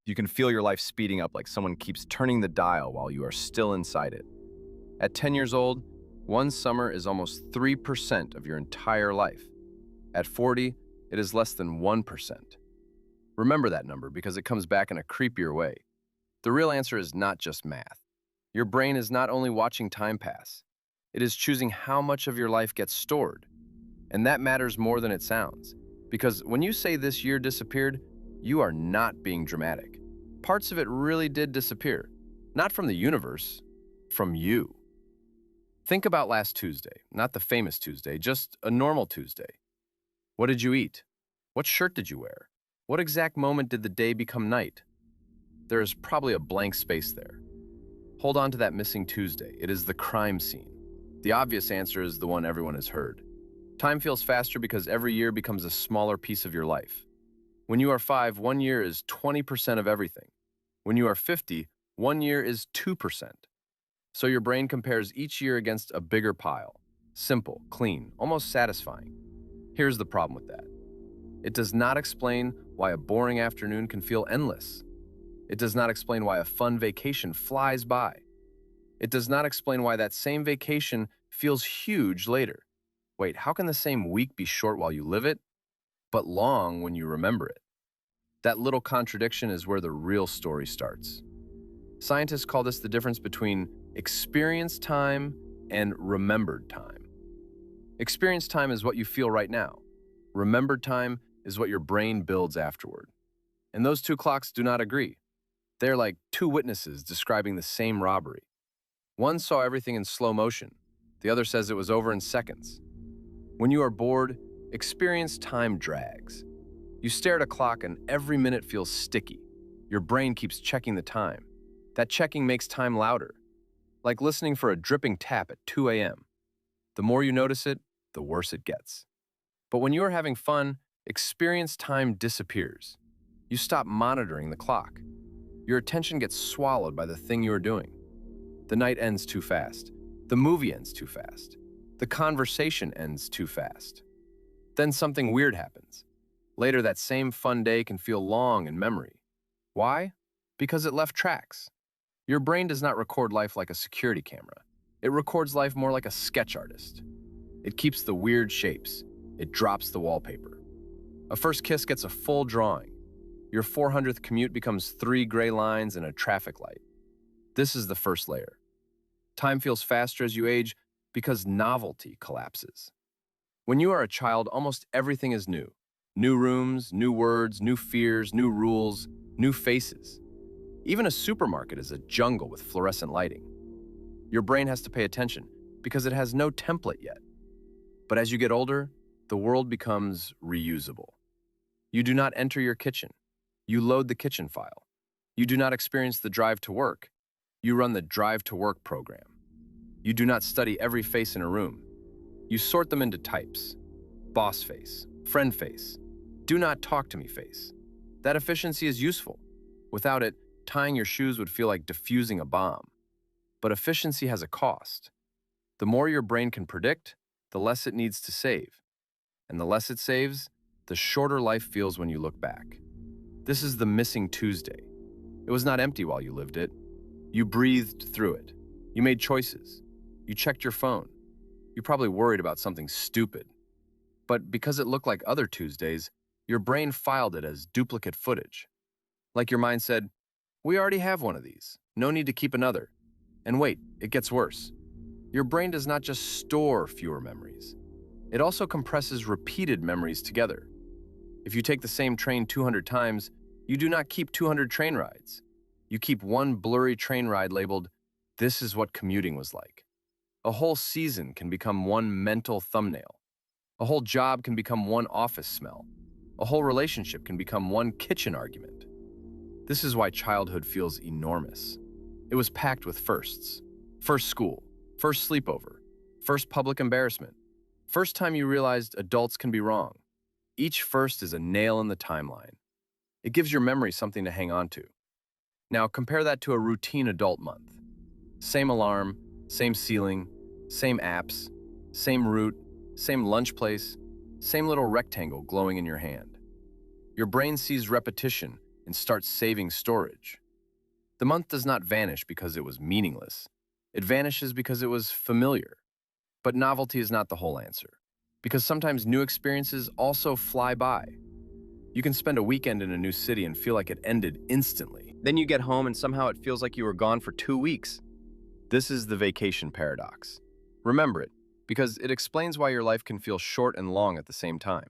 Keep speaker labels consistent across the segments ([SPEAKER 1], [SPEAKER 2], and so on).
[SPEAKER 1] You can feel your life speeding up like someone keeps turning the dial while you are still inside it. At 10 years old, one summer is almost 3% of your entire life. At 40, it is less than 1%. Remember that number because it comes back in a creepier way. The real answer is not just math. Your brain is not only watching time pass, it is choosing how much of your life gets stored. And that matters more than it sounds. Because when you say this year disappeared, you are not being dramatic. Parts of it really did disappear. Not from the universe, from you. Think about last Tuesday, not the famous Tuesday, just a normal Tuesday. What did you eat? What shirt did you wear? What exact moment did the day become night? There is probably a blank space there. Hold on to that missing Tuesday. It is the crime scene. The obvious answer is the one everyone has heard. Time feels faster because every year becomes a smaller piece of your life. When you are 5, 1 year is 20% of everything. When you are 50, 1 year is 2%. So your brain compares each year against a bigger pile. Simple, clean, almost satisfying. Here's the problem with that. It does not explain why a boring afternoon can feel endless. It does not explain why a fun vacation flies by. It does not explain why that same vacation feels huge later. Wait, how can the same week be short while you live it, but long when you remember it? That little contradiction is where the real story starts. Scientists call this the difference between experienced time and remembered time. Experienced time is what you feel right now. Remembered time is what your brain builds afterward. And those two clocks do not agree. They're like two witnesses describing the same robbery. One saw everything in slow motion. The other says it was over in seconds. When you are bored, experienced time drags. You stare at a clock and every minute feels sticky. Your brain keeps checking the time. That checking makes time louder, like listening for a dripping tap at 2 a.m. The more you notice it, the worse it gets. But when you are having fun, experienced time disappears. You stop monitoring the clock. Your attention gets swallowed by the thing you are doing. The night ends too fast. The movie ends too fast. The conversation ends too fast. Then something weird happens. Later, that same fun day can feel long in memory. Why? Because it left tracks. Your brain does not record life like a security camera. It records life more like a sketch artist. It keeps the weird shapes. It drops the wallpaper. A first kiss gets a full drawing. Your 400th commute becomes 3 gray lines and a traffic light. This is the first layer. Time feels faster as you age because novelty collapses. When you are a child, almost everything is new. New rooms, new words, new fears, new rules, new faces. Even a supermarket is a jungle with fluorescent lighting. Your brain has to pay attention because it has no template yet. But as you get older, the world becomes reusable. You do not enter your kitchen. You load the kitchen file. You do not experience the drive to work. You run the drive to work program. You do not study every face in a room. You sort them into types. Boss face, friend face, do not talk to me face. That efficiency is useful. Without it, tying your shoes would feel like defusing a bomb. But efficiency has a cost. The more your brain can predict, the less it needs to save. And the less it saves, the shorter life feels when you look back. This is the missing Tuesday. It was not empty while you lived it. You breathed through it. You made choices. You checked your phone. You probably worried about something stupid. But because it looked like other Tuesdays, your brain filed it as duplicate footage. Like your mind said, we already have one of these. No need to keep another. And wait, it gets worse. Your brain does not just store fewer memories. It also compresses repeated memories together. If you take the same train 200 times, you do not keep 200 train rides. You keep one blurry train ride labeled, "This is what commuting was like." A whole season can become one mental thumbnail. A whole job can become one office smell. A whole relationship can become one kitchen argument. This is why childhood feels enormous. It was packed with firsts. First school, first sleepover, first public embarrassment, first time you realized adults can be wrong. Each first is a nail in the timeline. It gives your memory something to hang on to. Now compare that to a routine adult month. Same alarm, same ceiling, same apps, same route, same lunch place, same little rectangle glowing in your hand. Your brain sees repetition and start saving storage. The month does not vanish because it was meaningless. It vanishes because it was familiar. But novelty is not the whole answer, because sometimes new experiences also fly by. You can spend a weekend in a new city and feel like it ended instantly. Then you get home and somehow it feels like you were gone for 2 weeks. This is the vacation paradox. Remember it, because it explains why your life can feel short and long at the same time.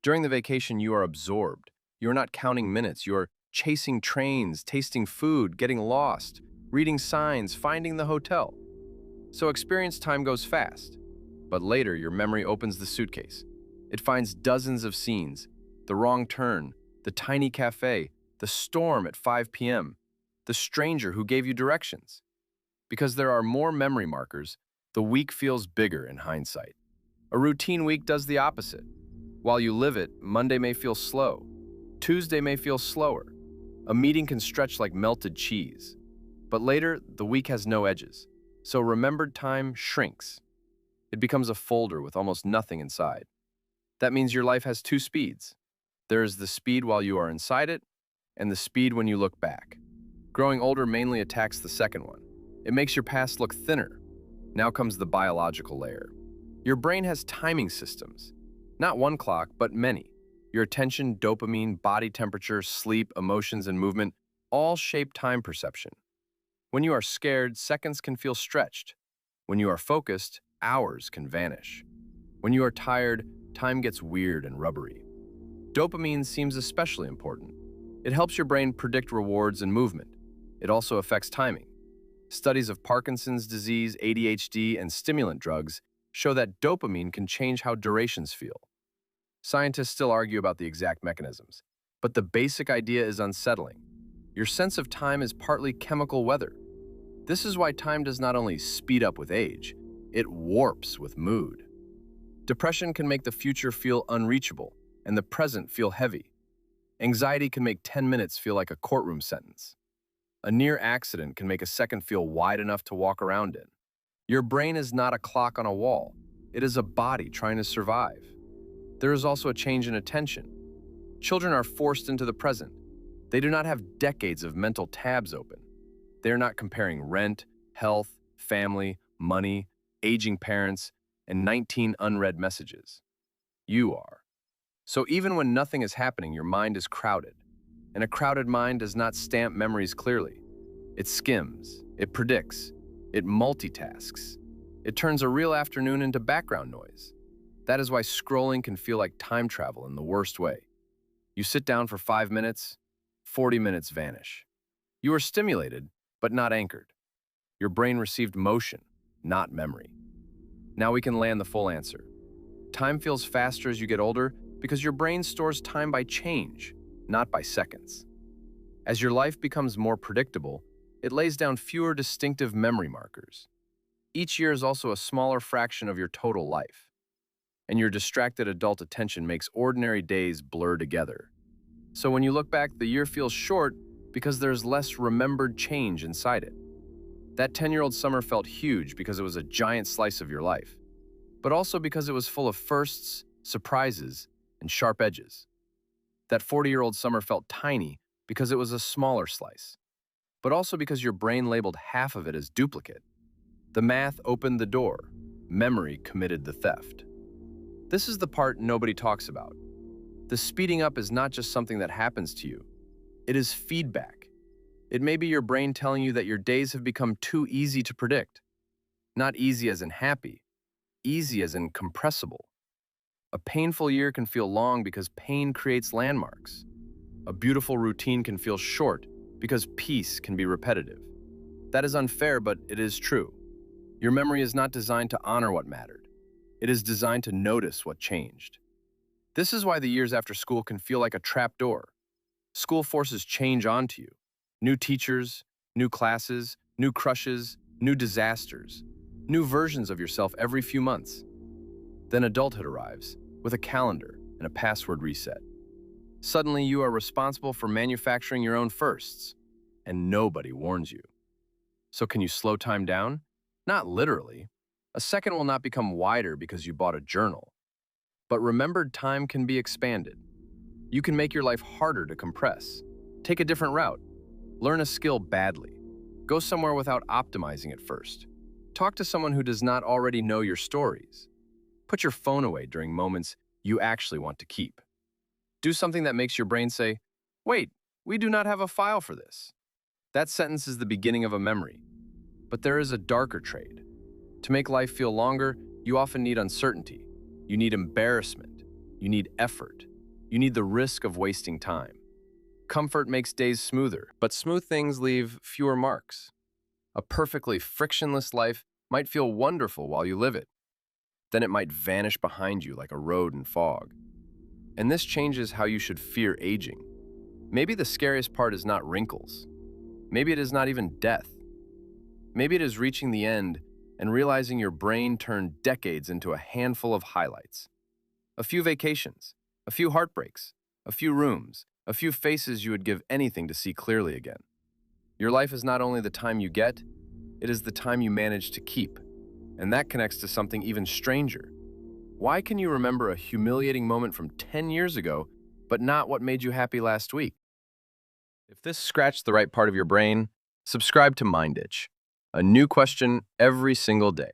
[SPEAKER 1] During the vacation, you are absorbed. You are not counting minutes. You are chasing trains, tasting food, getting lost, reading signs, finding the hotel. So experience time goes fast. But later, your memory opens the suitcase. It finds dozens of scenes, the wrong turn, the tiny cafe, the storm at 5 p.m., the stranger who gave you directions. Because there are more memory markers, the week feels bigger in hindsight. A routine week does the opposite. While you live it, Monday may feel slow. Tuesday may feel slower. A meeting can stretch like melted cheese. But later, the week has no edges. So remembered time shrinks. It becomes a folder with almost nothing inside. That means your life has two speeds. There is the speed while you are inside it, and the speed when you look back. Growing older mainly attacks the second one. It makes your past look thinner. Now comes the biological layer. Your brain has timing systems. Not one clock, but many. Your attention, dopamine, body temperature, sleep, emotions, and movement all shape time perception. When you are scared, seconds can feel stretched. When you are focused, hours can vanish. When you are tired, time gets weird and rubbery. Dopamine seems especially important. It helps your brain predict rewards and movement. It also affects timing. Studies of Parkinson's disease, ADHD, and stimulant drugs show that dopamine can change how durations feel. Scientists still argue about the exact mechanisms, but the basic idea is unsettling. Your sense of time is partly chemical weather. This is why time does not only speed up with age, it warps with mood. Depression can make the future feel unreachable, and the present feel heavy. Anxiety can make 10 minutes feel like a courtroom sentence. A near accident can make a second feel wide enough to walk around in. Your brain is not a clock on a wall. It is a body trying to survive. There is also a change in attention. Children are forced into the present. They do not have decades of mental tabs open. They are not comparing rent, health, family, money, aging parents, and 19 unread messages. You are. So even when nothing is happening, your mind is crowded. And a crowded mind does not stamp memories clearly. It skims, it predicts, it multitasks. It turns a real afternoon into background noise. That is why scrolling can feel like time travel in the worst way. You sit down for 5 minutes, 40 minutes vanish. You are stimulated, but not anchored. Your brain received motion, not memory. Now we can land the full answer. Time feels faster as you get older because your brain stores time by change, not by seconds. As your life becomes more predictable, it lays down fewer distinctive memory markers. Each year is also a smaller fraction of your total life, and your distracted adult attention makes ordinary days blur together. So when you look back, the year feels short because there's less remembered change inside it. That 10-year-old summer felt huge because it was a giant slice of your life, but also because it was full of firsts, surprises, and sharp edges. That 40-year-old summer felt tiny because it was a smaller slice, but also because your brain labeled half of it as duplicate. The math opened the door. Memory committed the theft. This is the part nobody talks about. The speeding up is not just something that happens to you. It is feedback. It may be your brain telling you that your days have become too easy to predict. Not easy as in happy, easy as in compressible. A painful year can feel long because pain creates landmarks. A beautiful routine can feel short because peace can be repetitive. That is unfair, but it is true. Your memory is not designed to honor what mattered. It is designed to notice what changed. This is why the years after school can feel like a trap door. School forces change onto you. New teachers, new classes, new crushes, new disasters, new versions of yourself every few months. Then adulthood arrives, with a calendar and a password reset. Suddenly, you are responsible for manufacturing your own firsts, and nobody warns you. So can you slow time down? Not literally. A second will not become wider because you bought a journal. But remembered time can be expanded. You can make your life harder to compress. Take a different route. Learn a skill badly. Go somewhere without optimizing it first. Talk to someone who does not already know your stories. Put your phone away during moments you actually want to keep. Do something that makes your brain say, "Wait, we do not have a file for this." That sentence is the beginning of a memory. But there is a darker trade. To make life feel longer, you often need uncertainty. You need embarrassment. You need effort. You need the risk of wasting time. Comfort makes days smoother, but smooth things leave fewer marks. A perfectly frictionless life might feel wonderful while you live it. Then it might vanish behind you like a road in fog. And this changes how you should fear aging. Maybe the scariest part is not wrinkles. Maybe it is not even death. Maybe it is reaching the end and realizing your brain turned decades into a handful of highlights. A few vacations, a few heartbreaks, a few rooms, a few faces you would give anything to see clearly again. Your life is not only the time you get, it is the time you manage to keep. And that connects to something even stranger. Why can you remember a humiliating moment from 10 years ago, but not what made you happy last week? If this scratched the right part of your brain, subscribe to Mind Itch. A new question every single day.